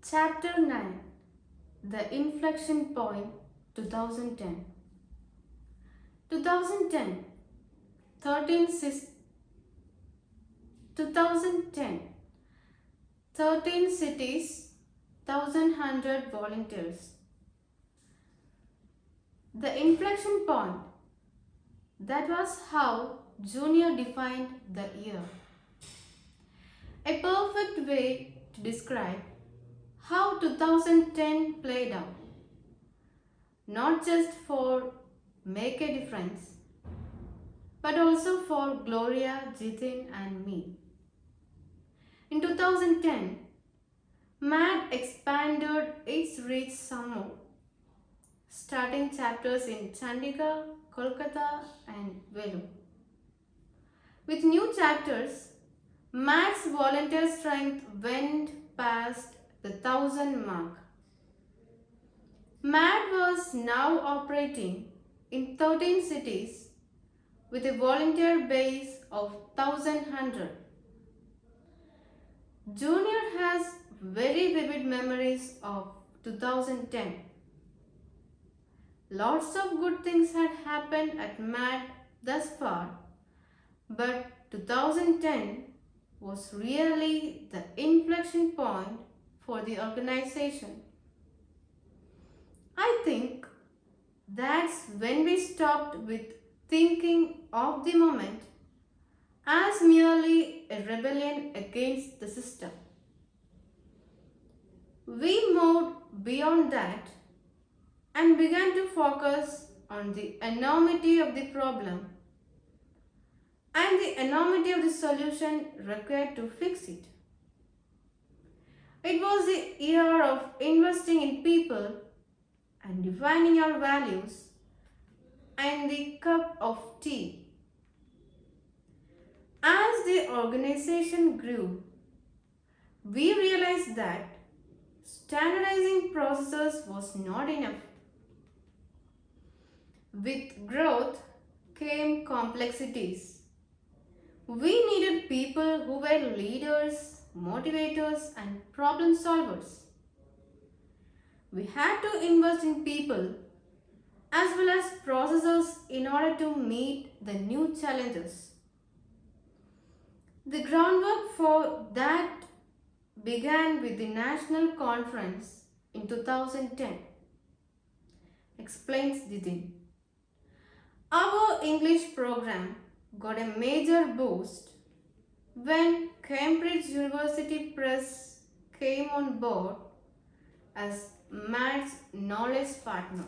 Chapter 9, The Inflection Point, 2010. 2010, 13, 2010, 13 cities, 1,100 volunteers. The inflection point, that was how Junior defined the year. A perfect way to describe how 2010 played out. Not just for Make a Difference, but also for Gloria, Jitin and me. In 2010, MAD expanded its reach some more, starting chapters in Chandigarh, Kolkata and Vellore. With new chapters, MAD's volunteer strength went past the 1,000 mark. MAD was now operating in 13 cities with a volunteer base of 1,100. Junior has very vivid memories of 2010. Lots of good things had happened at MAD thus far, but 2010 was really the inflection point for the organization. I think that's when we stopped with thinking of the moment as merely a rebellion against the system. We moved beyond that and began to focus on the enormity of the problem and the enormity of the solution required to fix it. It was a year of investing in people and defining our values and the cup of tea. As the organization grew, we realized that standardizing processes was not enough. With growth came complexities. We needed people who were leaders, motivators, and problem solvers. We had to invest in people as well as processes in order to meet the new challenges. The groundwork for that began with the national conference in 2010, explains Didin. Our English program got a major boost when Cambridge University Press came on board as MAD's knowledge partner.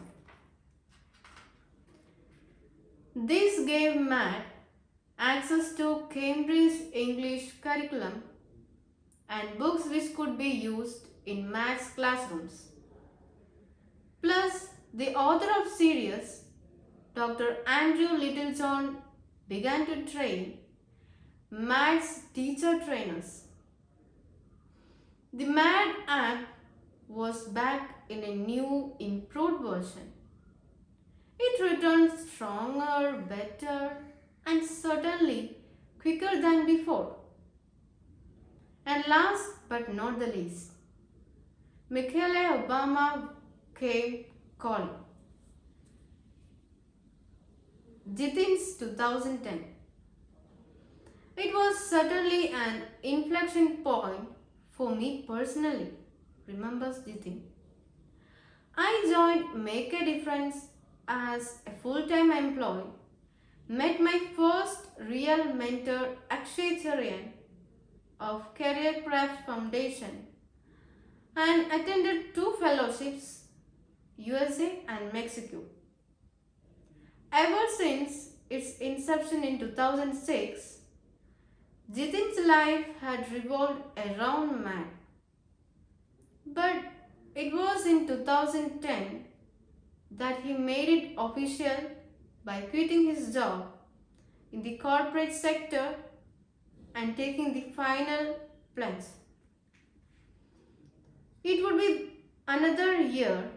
This gave MAD access to Cambridge English curriculum and books which could be used in MAD's classrooms. Plus, the author of series, Dr. Andrew Littlejohn, began to train MAD's teacher trainers. The MAD app was back in a new, improved version. It returned stronger, better, and certainly quicker than before. And last but not the least, Michelle Obama came calling. Jitin's 2010. It was certainly an inflection point for me personally, remembers Jitin. I joined Make a Difference as a full-time employee, met my first real mentor Akshay Cherian of Career Craft Foundation and attended 2 fellowships, USA and Mexico. Ever since its inception in 2006, Jitin's life had revolved around MAD. But it was in 2010 that he made it official by quitting his job in the corporate sector and taking the final plunge. It would be another year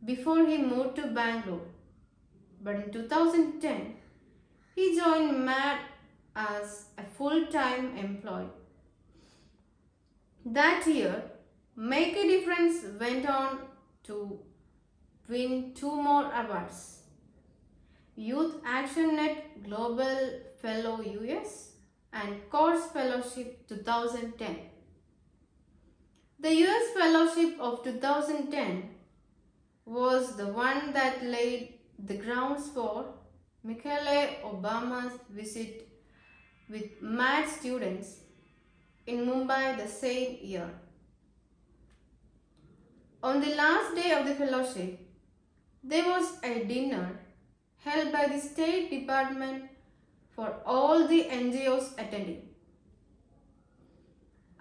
before he moved to Bangalore, but in 2010 he joined MAD as a full-time employee. That year, Make a Difference went on to win two more awards: Youth Action Net Global Fellow US and Course Fellowship 2010. The US Fellowship of 2010 was the one that laid the grounds for Michelle Obama's visit with mad students in Mumbai the same year. On the last day of the fellowship, there was a dinner held by the State Department for all the NGOs attending.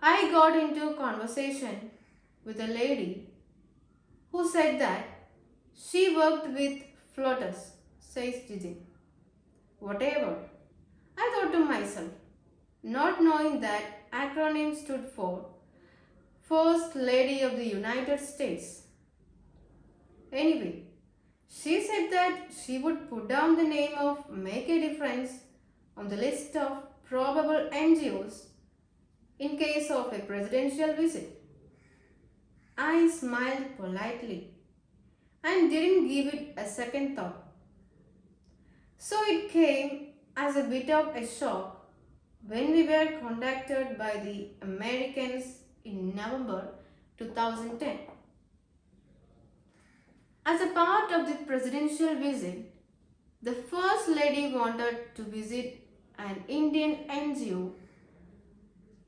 I got into conversation with a lady who said that she worked with floaters, says Jijin. Whatever. I thought to myself, not knowing that acronym stood for First Lady of the United States. Anyway, she said that she would put down the name of Make a Difference on the list of probable NGOs in case of a presidential visit. I smiled politely and didn't give it a second thought. So it came as a bit of a shock when we were contacted by the Americans in November 2010. As a part of the presidential visit, the First Lady wanted to visit an Indian NGO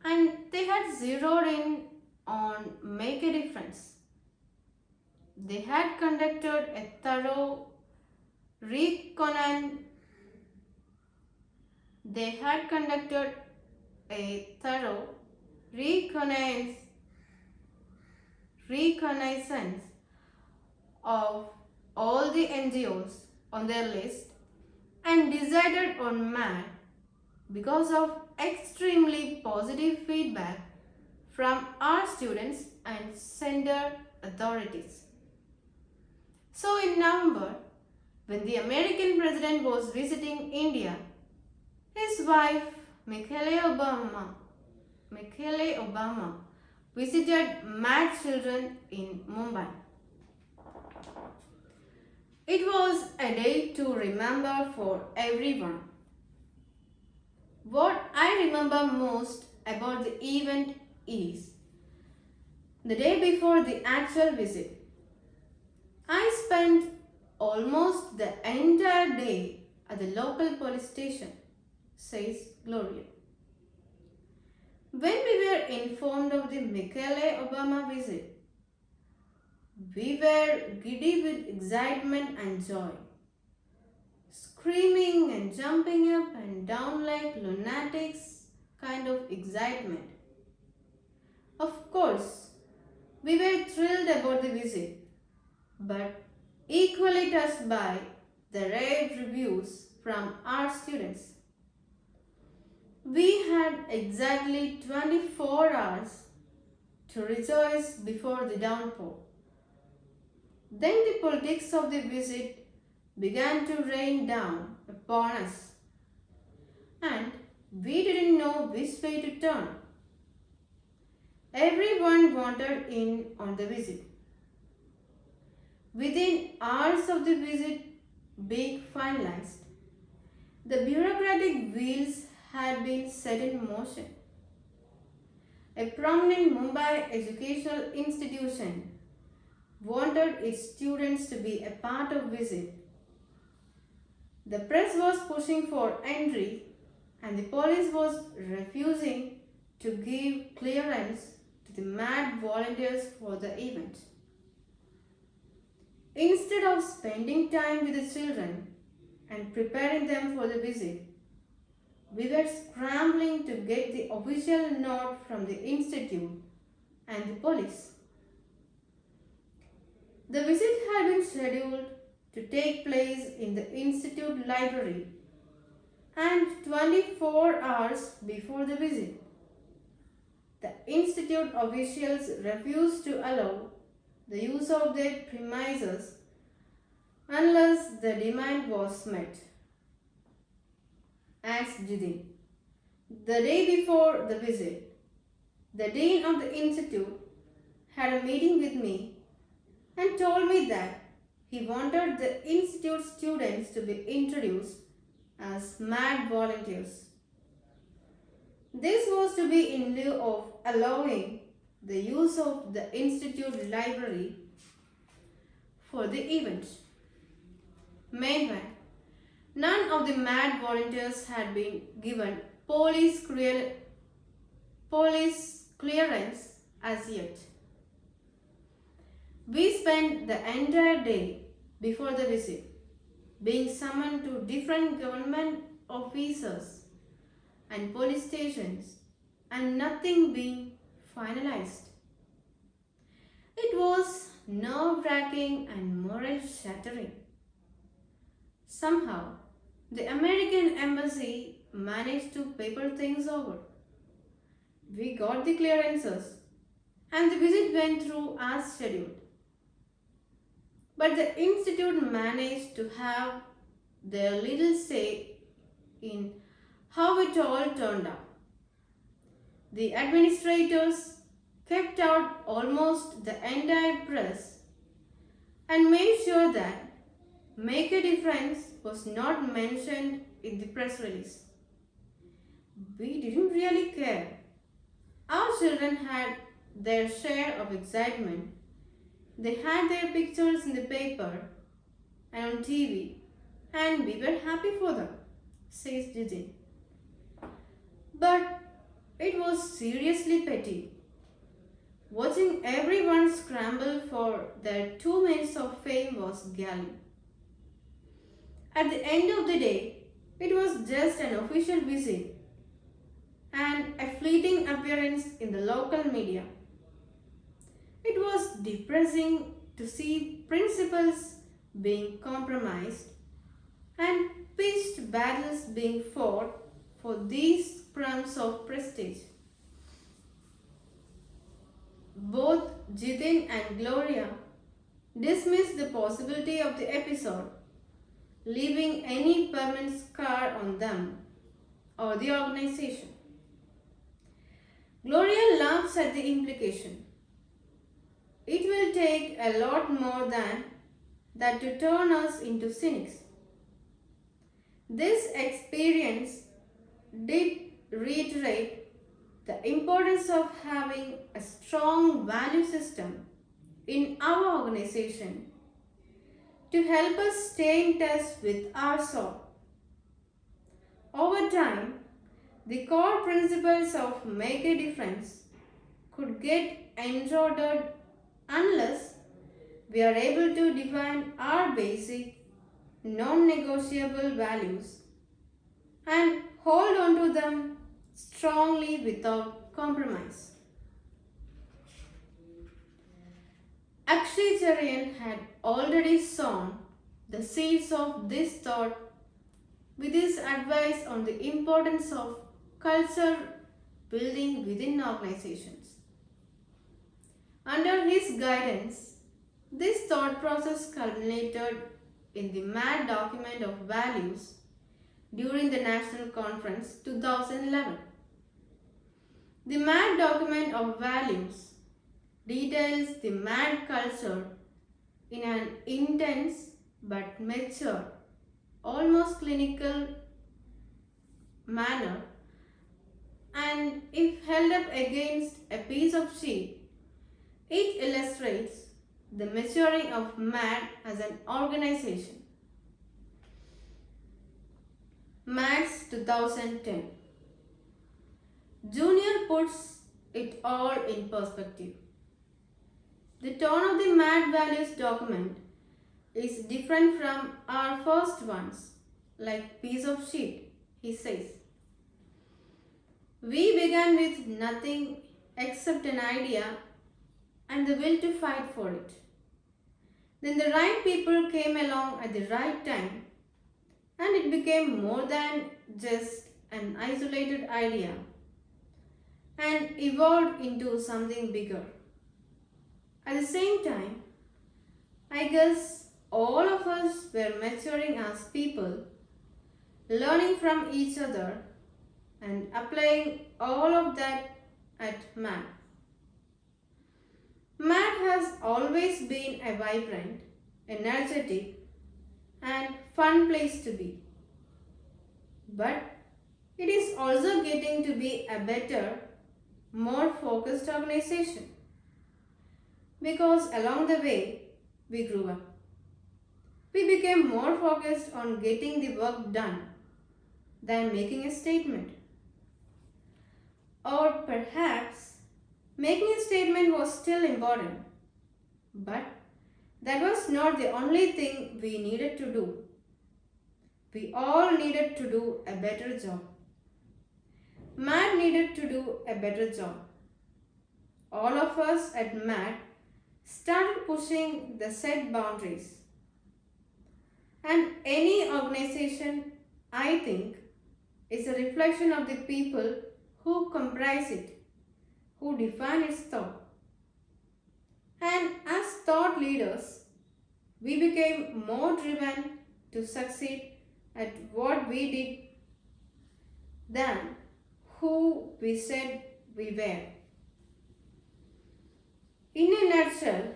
and they had zeroed in on Make a Difference. They had conducted a thorough reconnaissance of all the NGOs on their list and decided on MAD because of extremely positive feedback from our students and sender authorities. So in November, when the American president was visiting India, his wife Michelle Obama visited mad children in Mumbai. It was a day to remember for everyone. What I remember most about the event is the day before the actual visit. I spent almost the entire day at the local police station, says Gloria. When we were informed of the Michelle Obama visit, we were giddy with excitement and joy, screaming and jumping up and down like lunatics kind of excitement. Of course, we were thrilled about the visit, but equally touched by the rave reviews from our students. We had exactly 24 hours to rejoice before the downpour. Then the politics of the visit began to rain down upon us, and we didn't know which way to turn. Everyone wanted in on the visit. Within hours of the visit being finalized, the bureaucratic wheels had been set in motion. A prominent Mumbai educational institution wanted its students to be a part of visit. The press was pushing for entry and the police was refusing to give clearance to the mad volunteers for the event. Instead of spending time with the children and preparing them for the visit, we were scrambling to get the official note from the institute and the police. The visit had been scheduled to take place in the institute library, and 24 hours before the visit, the institute officials refused to allow the use of their premises unless the demand was met. Adds Jidin. The day before the visit, the dean of the institute had a meeting with me and told me that he wanted the institute students to be introduced as MAD volunteers. This was to be in lieu of allowing the use of the institute library for the event. Meanwhile, none of the MAD volunteers had been given police clearance as yet. We spent the entire day before the visit being summoned to different government officers and police stations and nothing being finalized. It was nerve-wracking and moral-shattering. Somehow, the American embassy managed to paper things over. We got the clearances and the visit went through as scheduled. But the institute managed to have their little say in how it all turned out. The administrators kept out almost the entire press and made sure that Make a Difference was not mentioned in the press release. We didn't really care. Our children had their share of excitement. They had their pictures in the paper and on TV, and we were happy for them, says Jijin. But it was seriously petty. Watching everyone scramble for their 2 minutes of fame was galling. At the end of the day, it was just an official visit and a fleeting appearance in the local media. It was depressing to see principles being compromised and pitched battles being fought for these crumbs of prestige. Both Jitin and Gloria dismissed the possibility of the episode, leaving any permanent scar on them or the organization. Gloria laughs at the implication. It will take a lot more than that to turn us into cynics. This experience did reiterate the importance of having a strong value system in our organization to help us stay in touch with our soul. Over time, the core principles of Make a Difference could get eroded unless we are able to define our basic, non-negotiable values and hold on to them strongly without compromise. Akshay Charian had already sown the seeds of this thought with his advice on the importance of culture building within organizations. Under his guidance, this thought process culminated in the MAD document of values during the National Conference 2011. The MAD document of values details the MAD culture in an intense but mature, almost clinical manner, and if held up against a piece of sheet, it illustrates the maturing of MAD as an organization. MADS 2010. Junior puts it all in perspective. The tone of the MAD values document is different from our first ones, like piece of sheet, he says. We began with nothing except an idea and the will to fight for it. Then the right people came along at the right time and it became more than just an isolated idea and evolved into something bigger. At the same time, I guess all of us were maturing as people, learning from each other and applying all of that at MAD. Math has always been a vibrant, energetic, and fun place to be. But it is also getting to be a better, more focused organization because along the way we grew up. We became more focused on getting the work done than making a statement. Or perhaps making a statement was still important, but that was not the only thing we needed to do. We all needed to do a better job. Matt needed to do a better job. All of us at Matt started pushing the set boundaries. And any organization, I think, is a reflection of the people who comprise it, who define its thought. And as thought leaders, we became more driven to succeed at what we did than who we said we were. In a nutshell,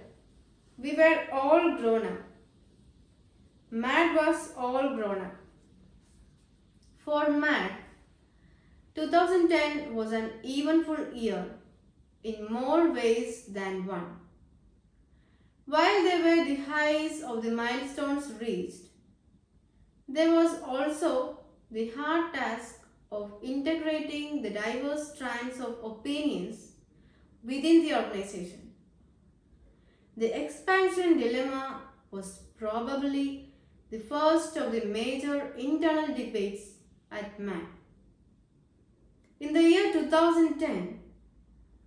we were all grown up. Matt was all grown up. For Matt, 2010 was an eventful year in more ways than one. While there were the highs of the milestones reached, there was also the hard task of integrating the diverse strands of opinions within the organization. The expansion dilemma was probably the first of the major internal debates at MAC. In the year 2010,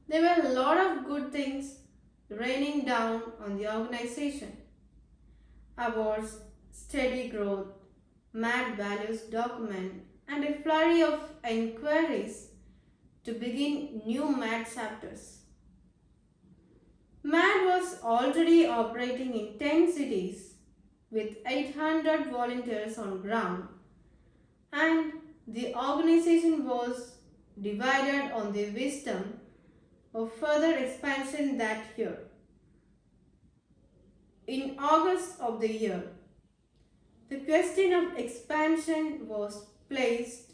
there were a lot of good things raining down on the organization. Awards, steady growth, MAC values document, and a flurry of inquiries to begin new MAC chapters. MAC was already operating in 10 cities with 800 volunteers on ground, and the organization was divided on the wisdom of further expansion that year. In August of the year, the question of expansion was placed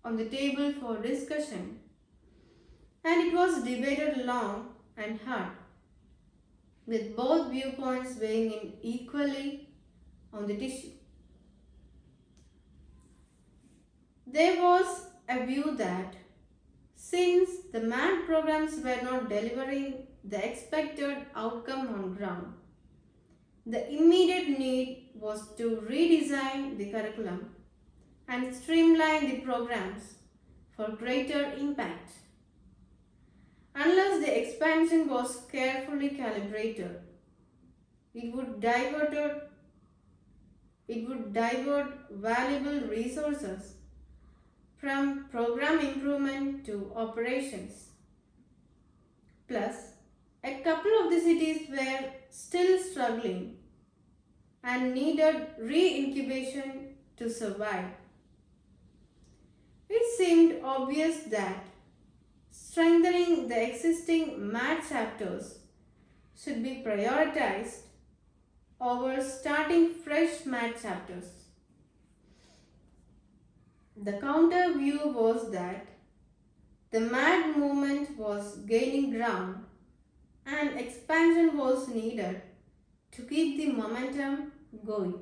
on the table for discussion, and it was debated long and hard, with both viewpoints weighing in equally on the issue. There was a view that since the MAT programs were not delivering the expected outcome on ground, the immediate need was to redesign the curriculum and streamline the programs for greater impact. Unless the expansion was carefully calibrated, it would divert valuable resources from program improvement to operations. Plus, a couple of the cities were still struggling and needed re-incubation to survive. It seemed obvious that strengthening the existing MAT chapters should be prioritized over starting fresh MAT chapters. The counter view was that the MAT movement was gaining ground and expansion was needed to keep the momentum going.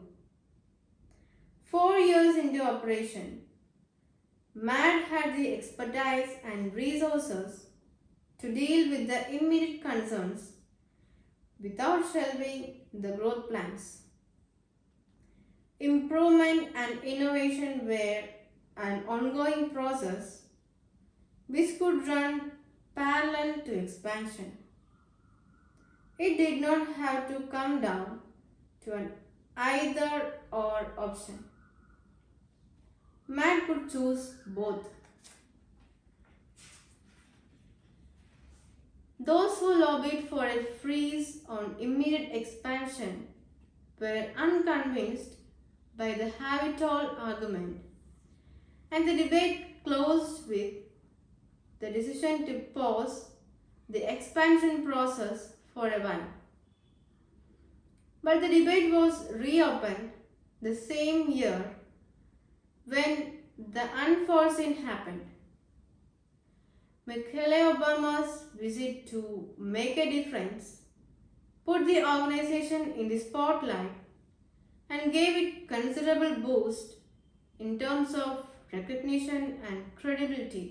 4 years into operation, MAT had the expertise and resources to deal with the immediate concerns without shelving the growth plans. Improvement and innovation were an ongoing process which could run parallel to expansion. It did not have to come down to an either or option. MAT could choose both. Those who lobbied for a freeze on immediate expansion were unconvinced by the have-it-all argument, and the debate closed with the decision to pause the expansion process for a while. But the debate was reopened the same year when the unforeseen happened. Michelle Obama's visit to make a difference put the organization in the spotlight and gave it considerable boost in terms of recognition and credibility.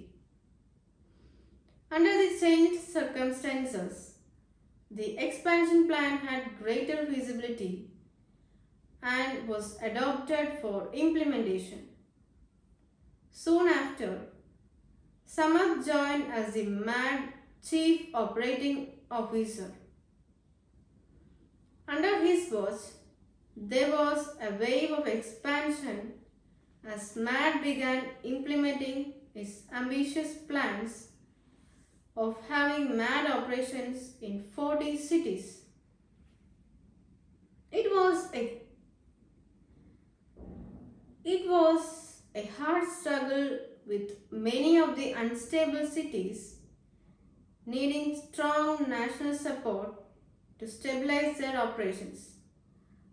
Under the changed circumstances, the expansion plan had greater visibility and was adopted for implementation. Soon after, Samath joined as the MAD Chief Operating Officer. Under his watch, there was a wave of expansion as MAD began implementing its ambitious plans of having MAD operations in 40 cities. It was a hard struggle with many of the unstable cities needing strong national support to stabilize their operations.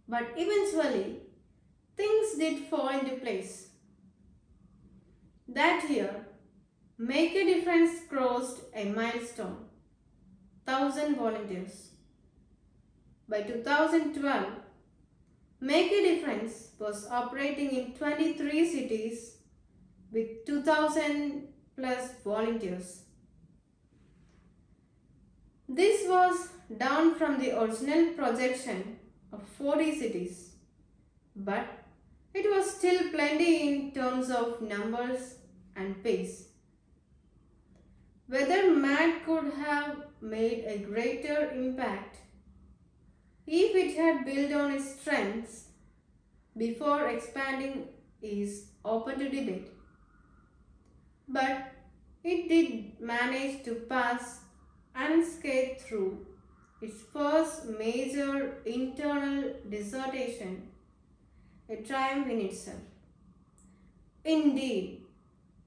But eventually, things did fall into place. That year, Make a Difference crossed a milestone, 1,000 volunteers. By 2012, Make a Difference was operating in 23 cities with 2,000 plus volunteers. This was down from the original projection of 40 cities, but it was still plenty in terms of numbers and pace. Whether MAD could have made a greater impact if it had built on its strengths before expanding is open to debate. But it did manage to pass unscathed through its first major internal dissertation, a triumph in itself. Indeed,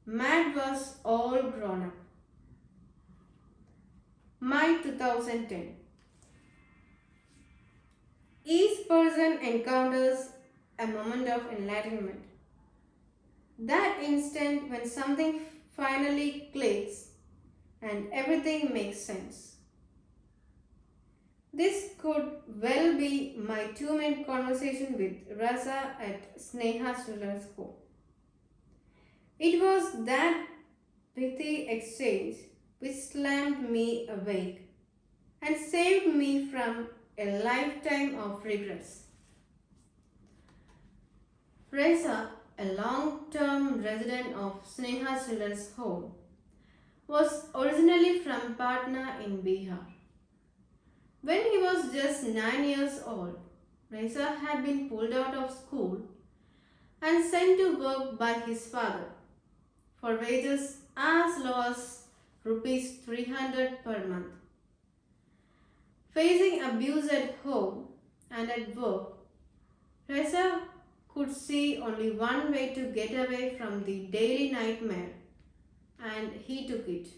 MAD was all grown up. May 2010. Each person encounters a moment of enlightenment. That instant when something finally clicks and everything makes sense. This could well be my 2-minute conversation with Raza at Sneha's children's home. It was that pithy exchange which slammed me awake and saved me from a lifetime of regrets. Reza, a long-term resident of Sneha's children's home, was originally from Patna in Bihar. When he was just 9 years old, Reza had been pulled out of school and sent to work by his father for wages as low as rupees 300 per month. Facing abuse at home and at work, Reza could see only one way to get away from the daily nightmare, and he took it.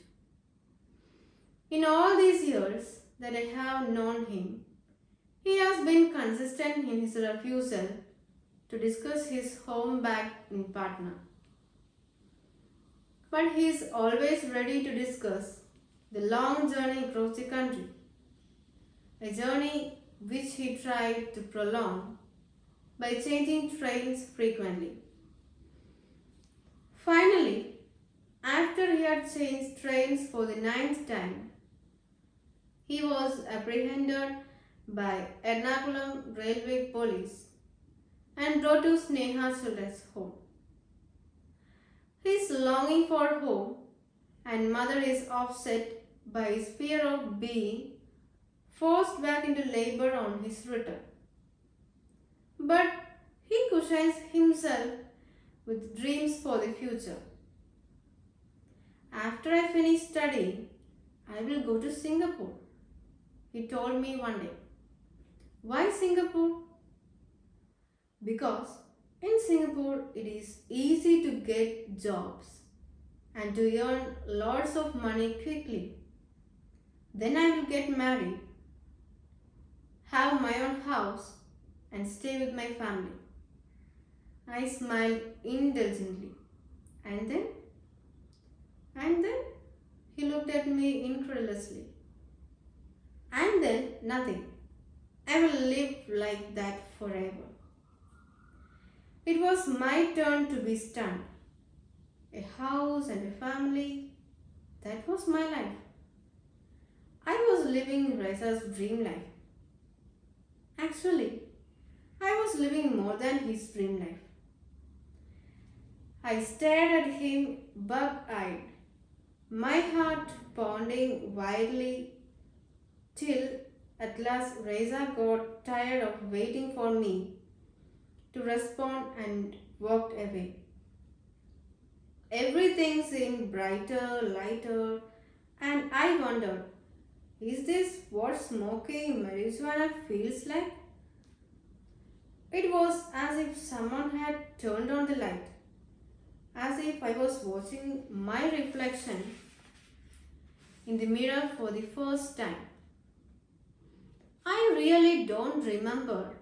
In all these years that I have known him, he has been consistent in his refusal to discuss his home back in Patna. But he is always ready to discuss the long journey across the country, a journey which he tried to prolong by changing trains frequently. Finally, after he had changed trains for the 9th time, he was apprehended by Ernakulam Railway Police and brought to Sneha's children's home. His longing for home and mother is offset by his fear of being forced back into labor on his return. But he cushions himself with dreams for the future. After I finish studying, I will go to Singapore, he told me one day. Why Singapore? Because in Singapore it is easy to get jobs and to earn lots of money quickly. Then I will get married have my own house, and stay with my family. I smiled indulgently. And then, and then he looked at me incredulously. And then nothing. I will live like that forever. It was my turn to be stunned. A house and a family. That was my life. I was living Reza's dream life. Actually, I was living more than his dream life. I stared at him bug-eyed, my heart pounding wildly till at last Reza got tired of waiting for me to respond and walked away. Everything seemed brighter, lighter, and I wondered, is this what smoking marijuana feels like? It was as if someone had turned on the light, as if I was watching my reflection in the mirror for the first time. I really don't remember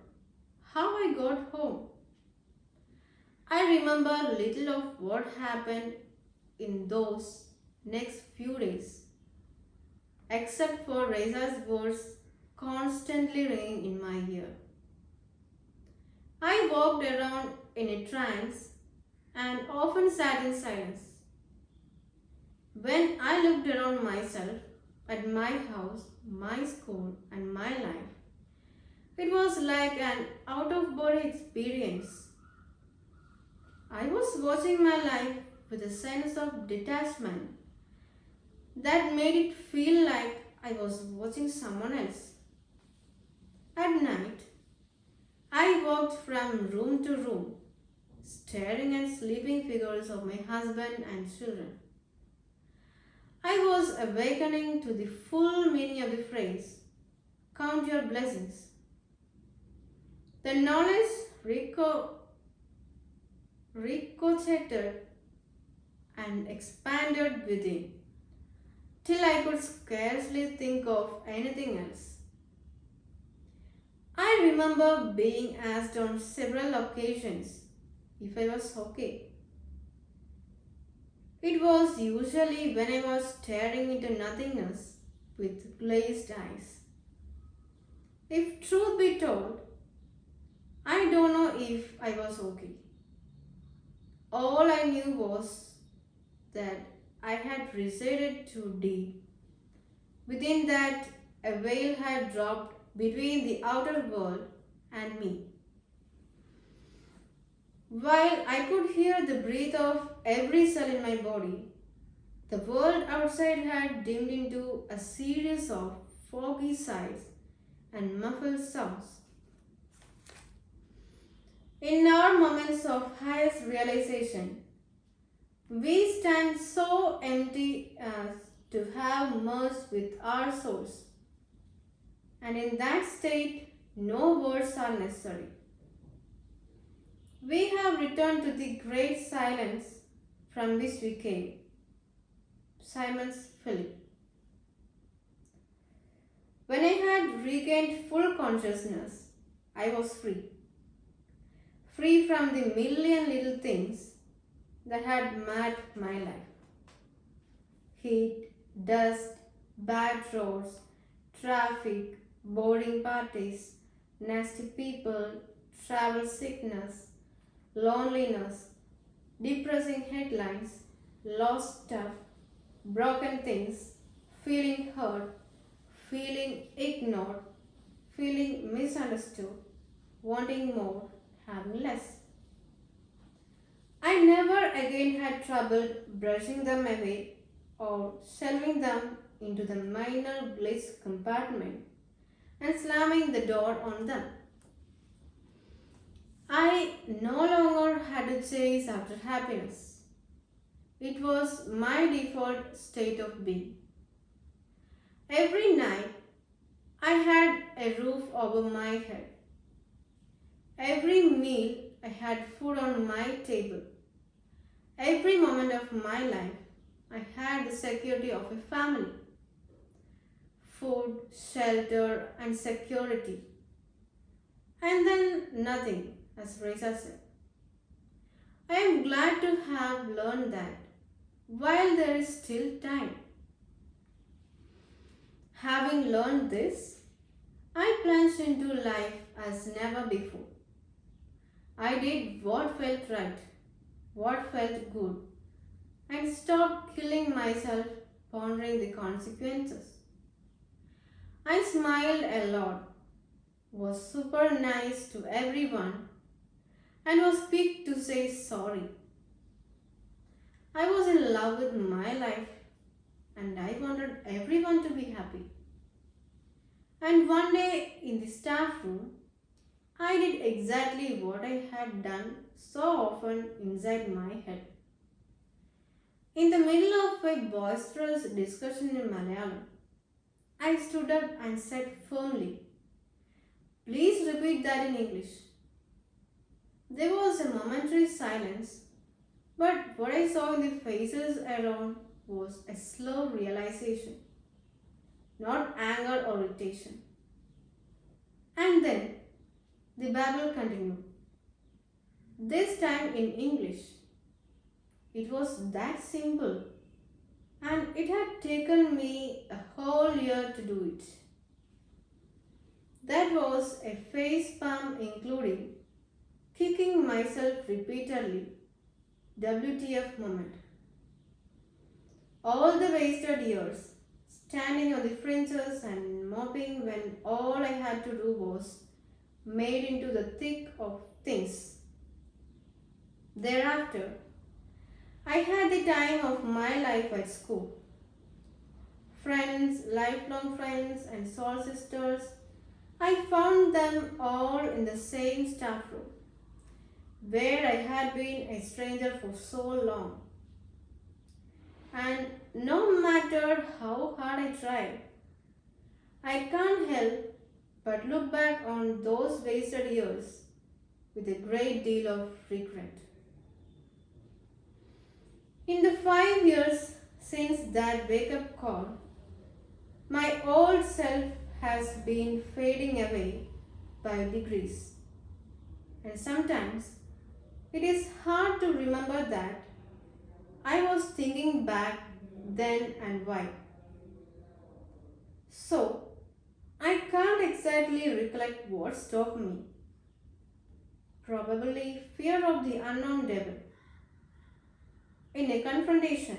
how I got home. I remember little of what happened in those next few days, except for Reza's words constantly ringing in my ear. I walked around in a trance and often sat in silence. When I looked around myself, at my house, my school, and my life, it was like an out of body experience. I was watching my life with a sense of detachment that made it feel like I was watching someone else. At night, I walked from room to room, staring at sleeping figures of my husband and children. I was awakening to the full meaning of the phrase, count your blessings. The knowledge ricocheted and expanded within, till I could scarcely think of anything else. I remember being asked on several occasions if I was okay. It was usually when I was staring into nothingness with glazed eyes. If truth be told, I don't know if I was okay. All I knew was that I had receded too deep. Within that, a veil had dropped between the outer world and me. While I could hear the breath of every cell in my body, the world outside had dimmed into a series of foggy sights and muffled sounds. In our moments of highest realization, we stand so empty as to have merged with our souls, and in that state, no words are necessary. We have returned to the great silence from which we came. Simon's Philip. When I had regained full consciousness, I was free. Free from the million little things that had marred my life. Heat, dust, bad roads, traffic, boarding parties, nasty people, travel sickness, loneliness, depressing headlines, lost stuff, broken things, feeling hurt, feeling ignored, feeling misunderstood, wanting more, having less. I never again had trouble brushing them away or shelving them into the minor bliss compartment and slamming the door on them. I no longer had to chase after happiness. It was my default state of being. Every night, I had a roof over my head. Every meal, I had food on my table. Every moment of my life, I had the security of a family. Food, shelter, and security. And then nothing, as Raisa said. I am glad to have learned that while there is still time. Having learned this, I plunged into life as never before. I did what felt right, what felt good, and stopped killing myself pondering the consequences. I smiled a lot, was super nice to everyone, and was quick to say sorry. I was in love with my life and I wanted everyone to be happy. And one day in the staff room, I did exactly what I had done so often inside my head. In the middle of a boisterous discussion in Malayalam, I stood up and said firmly, "Please repeat that in English." There was a momentary silence, but what I saw in the faces around was a slow realization, not anger or irritation. And then the babble continued, this time in English. It was that simple, and it had taken me a whole year to do it. That was a face palm including kicking myself repeatedly, WTF moment. All the wasted years, standing on the fringes and moping when all I had to do was made into the thick of things. Thereafter, I had the time of my life at school. Friends, lifelong friends, and soul sisters, I found them all in the same staff room, where I had been a stranger for so long. And no matter how hard I tried, I can't help but look back on those wasted years with a great deal of regret. In the 5 years since that wake up call, my old self has been fading away by degrees. And sometimes it is hard to remember that I was thinking back then and why. So, I can't exactly recollect what stopped me. Probably fear of the unknown devil. In a confrontation,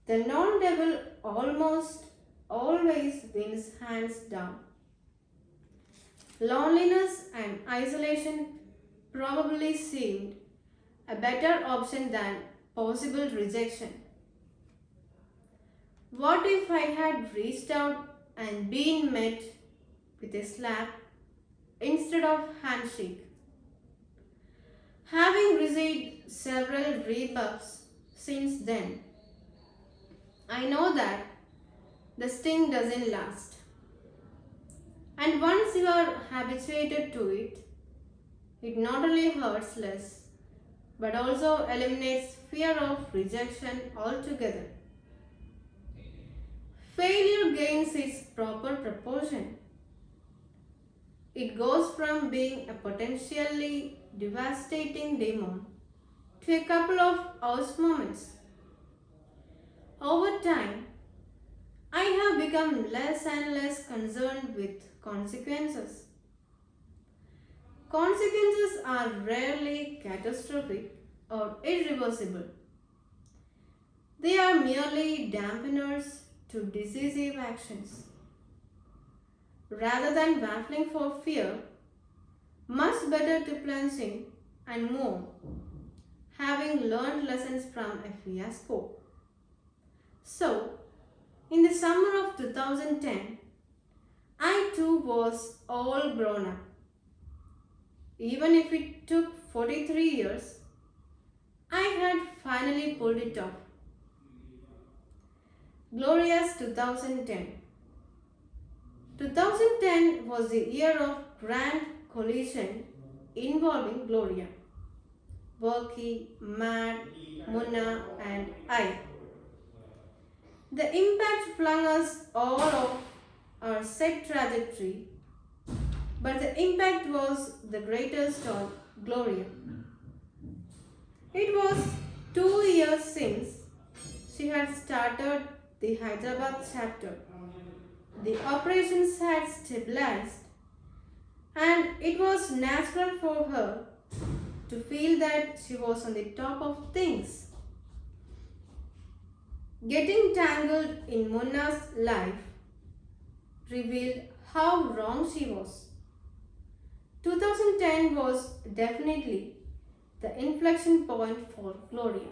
the known devil almost always wins hands down. Loneliness and isolation probably seemed a better option than possible rejection. What if I had reached out and been met with a slap instead of handshake? Having received several rebuffs since then, I know that the sting doesn't last. And once you are habituated to it, it not only hurts less, but also eliminates fear of rejection altogether. Failure gains its proper proportion. It goes from being a potentially devastating demon to a couple of hours moments. Over time, I have become less and less concerned with consequences. Consequences are rarely catastrophic or irreversible. They are merely dampeners to decisive actions. Rather than battling for fear, much better to plunge in and move, having learned lessons from a fiasco. So, in the summer of 2010, I too was all grown up. Even if it took 43 years, I had finally pulled it off. Glorious 2010. 2010 was the year of grand collision involving Gloria, Berkey, Mad, Munna, and I. The impact flung us all off our set trajectory, but the impact was the greatest on Gloria. It was 2 years since she had started the Hyderabad chapter. The operations had stabilized, and it was natural for her to feel that she was on the top of things. Getting tangled in Munna's life revealed how wrong she was. 2010 was definitely the inflection point for Gloria.